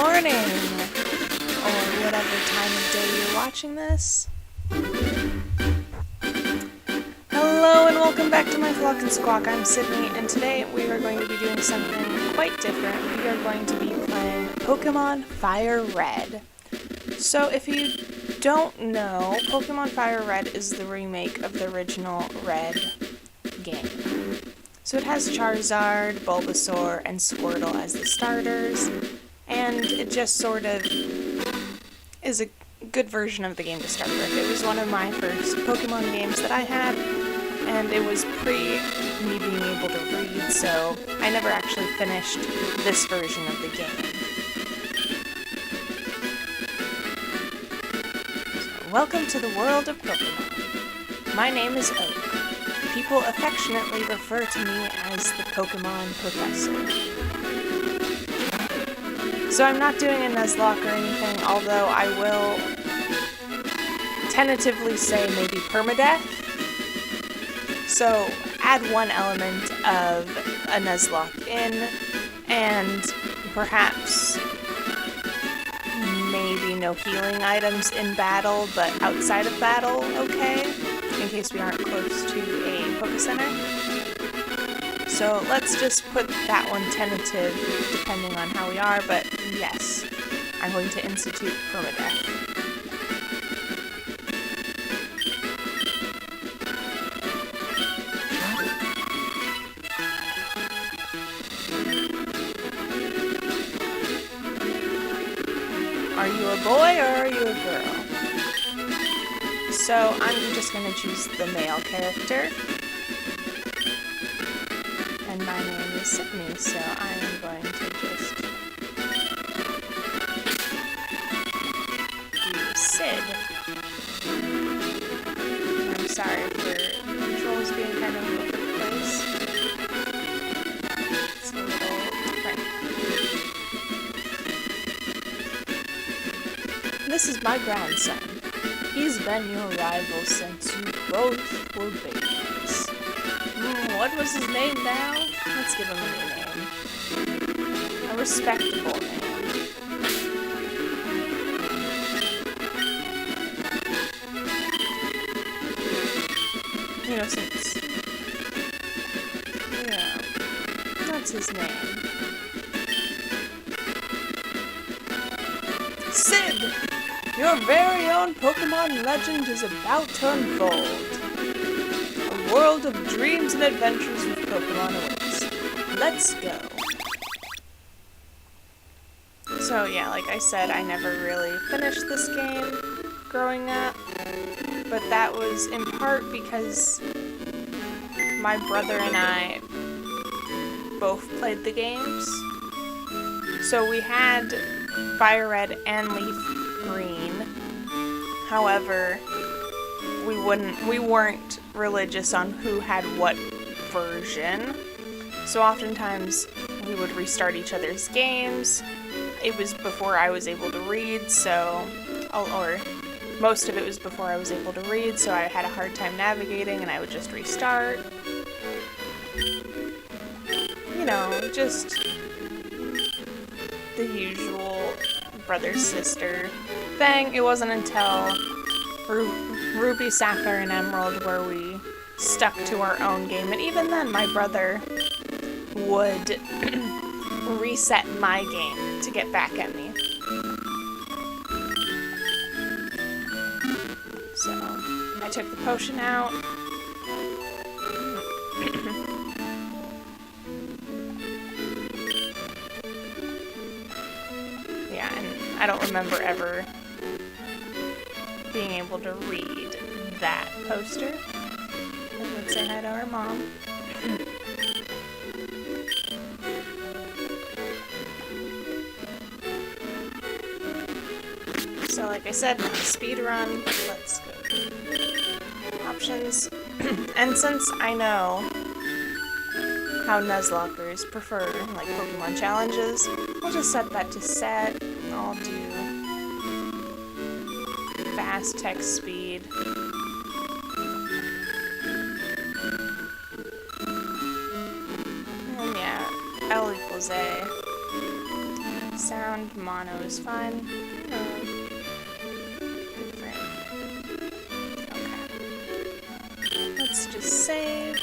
morning, or whatever time of day you're watching this. Hello and welcome back to my Flock and Squawk. I'm Sydney, and today we are going to be doing something quite different. We are going to be playing Pokémon FireRed. So if you don't know, Pokémon FireRed is the remake of the original Red game. So it has Charizard, Bulbasaur, and Squirtle as the starters, and it just sort of is a good version of the game to start with. It was one of my first Pokemon games that I had, and it was pre me being able to read, so I never actually finished this version of the game. So, welcome to the world of Pokemon. My name is Oak. People affectionately refer to me as the Pokemon Professor. So I'm not doing a Nuzlocke or anything, although I will tentatively say maybe permadeath. So add one element of a Nuzlocke in, and perhaps maybe no healing items in battle, but outside of battle, okay? In case we aren't close to a Poké Center. So let's just put that one tentative depending on how we are, but yes, I'm going to institute permadeath. Are you a boy or are you a girl? So I'm just going to choose the male character. And my name is Sydney, so I am going to just do Sid. I'm sorry for controls being kind of all over the place. It's a little different. This is my grandson. He's been your rival since you both were babies. What was his name now? Let's give him a new name. A respectable name. You know, since... yeah. What's his name? Sid! Your very own Pokemon legend is about to unfold. A world of dreams and adventures with Pokemon awaits. Let's go. So yeah, like I said, I never really finished this game growing up, but that was in part because my brother and I both played the games. So we had FireRed and Leaf Green. However, we weren't religious on who had what version. So oftentimes we would restart each other's games. It was before I was able to read, so or most of it was before I was able to read, so I had a hard time navigating and I would just restart. You know, just the usual brother-sister thing. It wasn't until Ruby, Sapphire, and Emerald where we stuck to our own game, and even then my brother would reset my game to get back at me. So I took the potion out. Yeah, and I don't remember ever being able to read that poster. And let's say hi to our mom. So like I said, speed run, let's go. Options. And since I know how Nuzlockers prefer like Pokemon challenges, I'll just set that to set. I'll do fast text speed. And yeah, L equals A. Sound mono is fine. Good frame. Okay. Let's just save.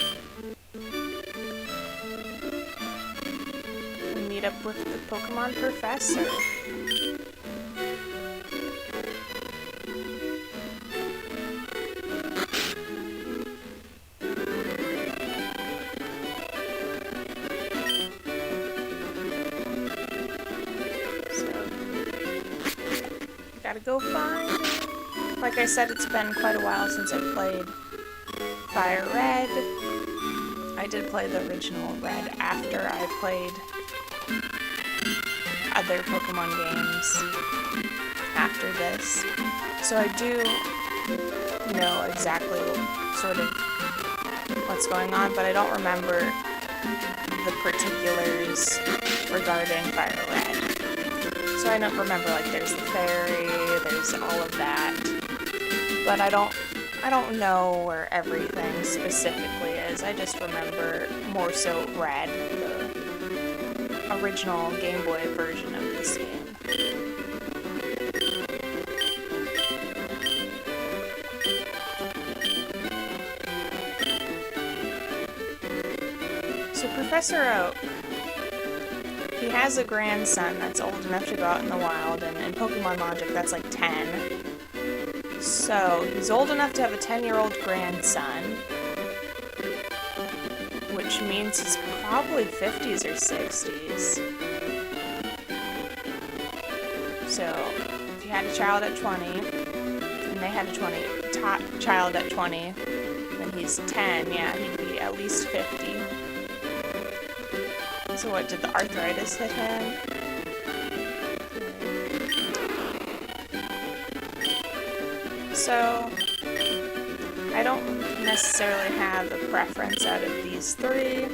And meet up with the Pokemon Professor. Gotta go find it. Like I said, it's been quite a while since I played FireRed. I did play the original Red after I played other Pokemon games after this. So I do know exactly sort of what's going on, but I don't remember the particulars regarding FireRed. So I don't remember, like, there's the fairy, there's all of that, but I don't know where everything specifically is. I just remember more so Red, the original Game Boy version of this game. So Professor Oak, he has a grandson that's old enough to go out in the wild, and in Pokemon logic, that's like 10. So, he's old enough to have a 10-year-old grandson, which means he's probably 50s or 60s. So, if he had a child at 20, and they had a child at 20, then he's 10, yeah, he'd be at least 50. So what, did the arthritis hit him? So, I don't necessarily have a preference out of these three.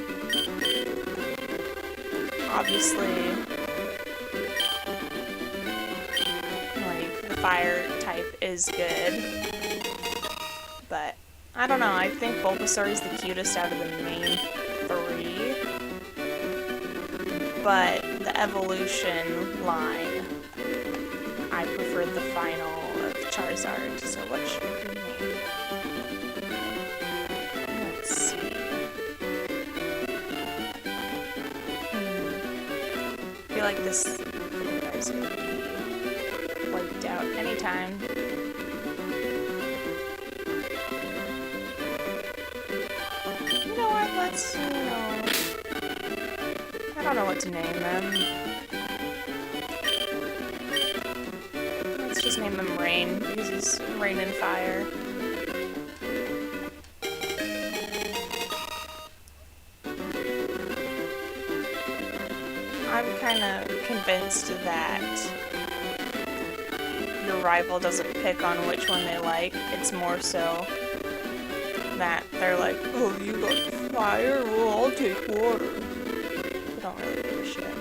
Obviously, like, the fire type is good. But, I don't know, I think Bulbasaur is the cutest out of the main three. But the evolution line, I preferred the final of Charizard. So what should we name? Let's see. I feel like this guy's gonna be wiped out anytime. You know what? Let's, I don't know what to name him. Let's just name him Rain, because he's rain and fire. I'm kind of convinced that your rival doesn't pick on which one they like. It's more so that they're like, oh, you got fire? Well, I'll take water. I don't really give a shit.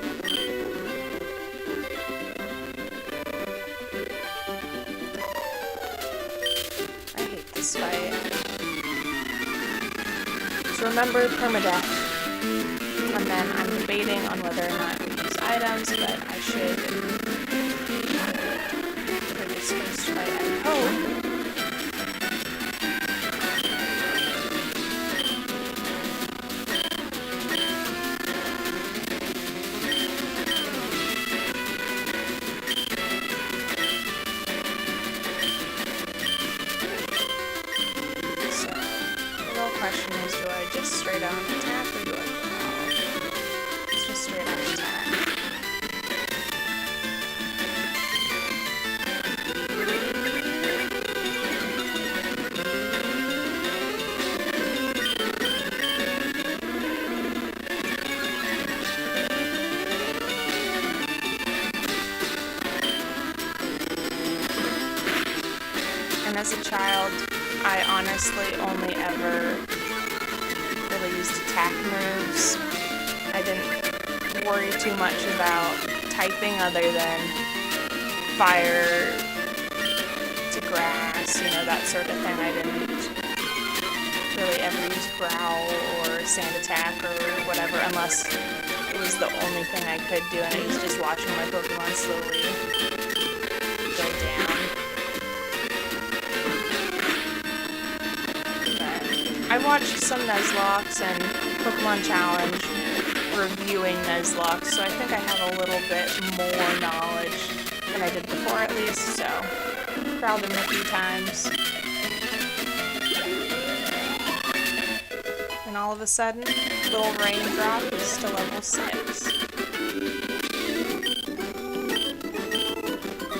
I hate this fight. So remember permadeath. And then I'm debating on whether or not to use items, but I should for this first fight, I hope. Question is, do I just straight on attack or do I go out? It's just straight on attack. And as a child, I honestly only ever really used attack moves. I didn't worry too much about typing other than fire to grass, that sort of thing. I didn't really ever use growl or sand attack or whatever unless it was the only thing I could do, and it was just watching my Pokemon slowly go down. But I watched some Nuzlocks and Pokemon Challenge reviewing Nuzlocke, so I think I have a little bit more knowledge than I did before, at least, so growled him a few times. And all of a sudden, little raindrop is to level 6.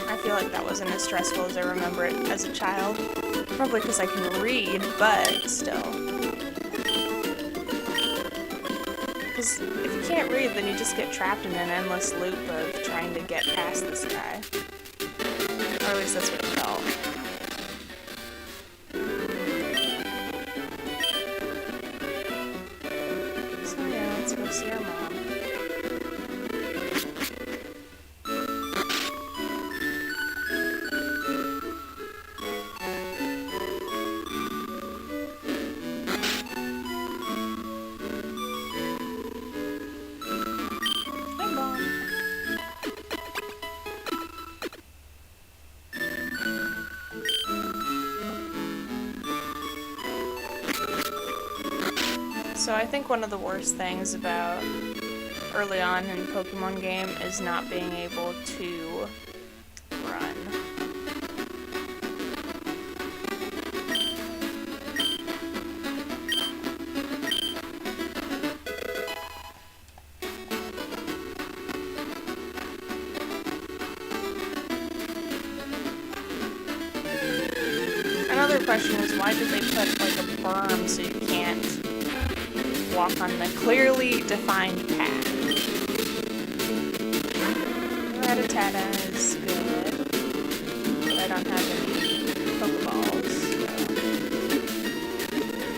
I feel like that wasn't as stressful as I remember it as a child. Probably because I can read, but still. Because if you can't read, then you just get trapped in an endless loop of trying to get past this guy. Or at least that's what it felt. So yeah, let's go see our mom. So I think one of the worst things about early on in the Pokemon game is not being able to run. Another question is, why did they put like a berm so you can't walk on the clearly defined path? Rattata is good, but I don't have any pokeballs, so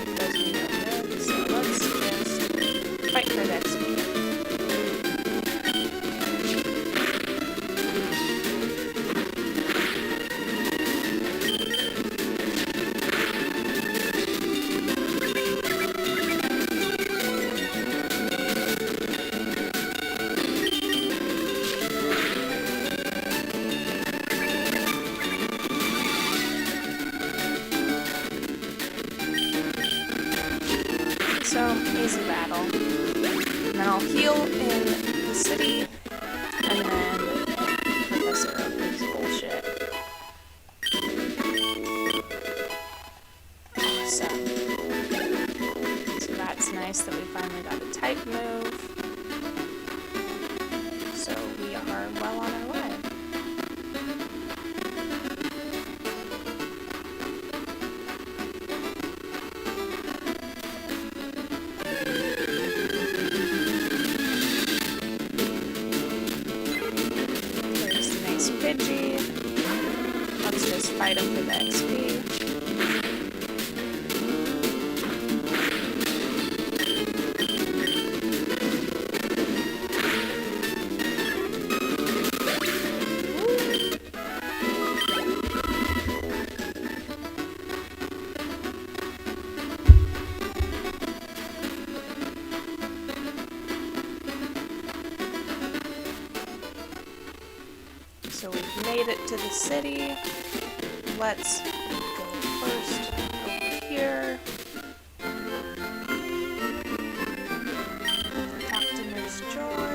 it does me no good. So let's just fight for the XP. So, easy battle. And then I'll heal in the city, and then Professor Oak's bullshit. So that's nice that we finally got a type move. So we are well on our way. Pidgey. Let's just fight him for the XP. So we've made it to the city. Let's go first over here. Talk to Miss Joy.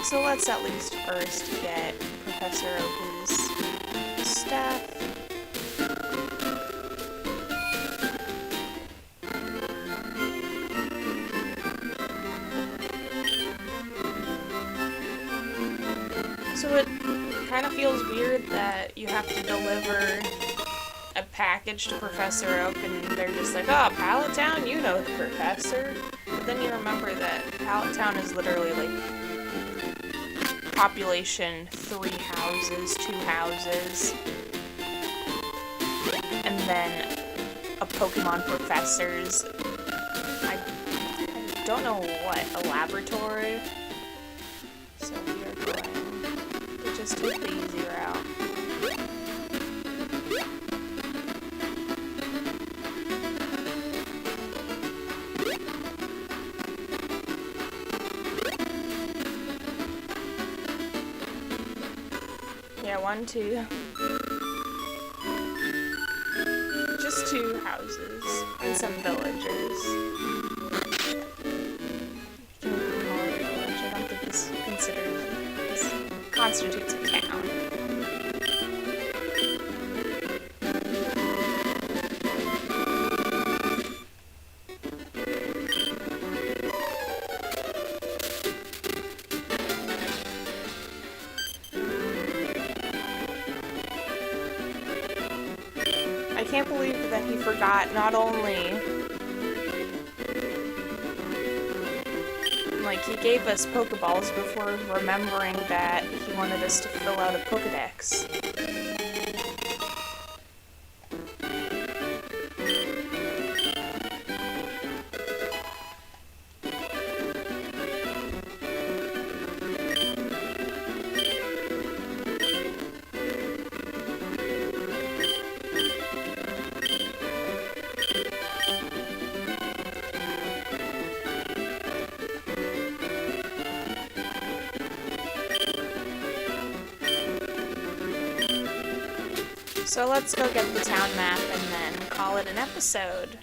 So let's at least first get Professor Oak's staff. So it kind of feels weird that you have to deliver a package to Professor Oak and they're just like, oh, Pallet Town, you know the professor. But then you remember that Pallet Town is literally like population 3 houses, 2 houses, and then a Pokemon professor's, I don't know what, a laboratory? just take the easy route. Yeah, 1, 2. Just 2 houses and some villagers. I don't think this constitutes a town. I can't believe that he forgot not only, like, he gave us Pokeballs before remembering that he wanted us to fill out a Pokedex. So let's go get the town map and then call it an episode.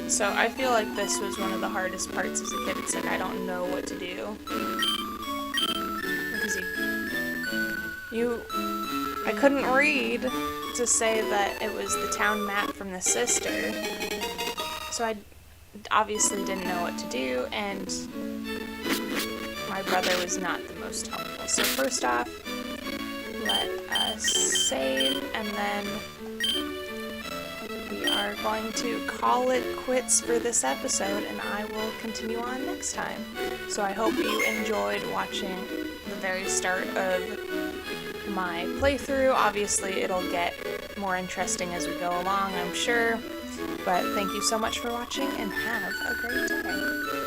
So I feel like this was one of the hardest parts as a kid. It's like I don't know what to do. Because I couldn't read to say that it was the town map from the sister. So I obviously didn't know what to do, and my brother was not the most helpful. So first off, let us save, and then we are going to call it quits for this episode, and I will continue on next time. So I hope you enjoyed watching the very start of my playthrough. Obviously it'll get more interesting as we go along, I'm sure. But thank you so much for watching, and have a great day.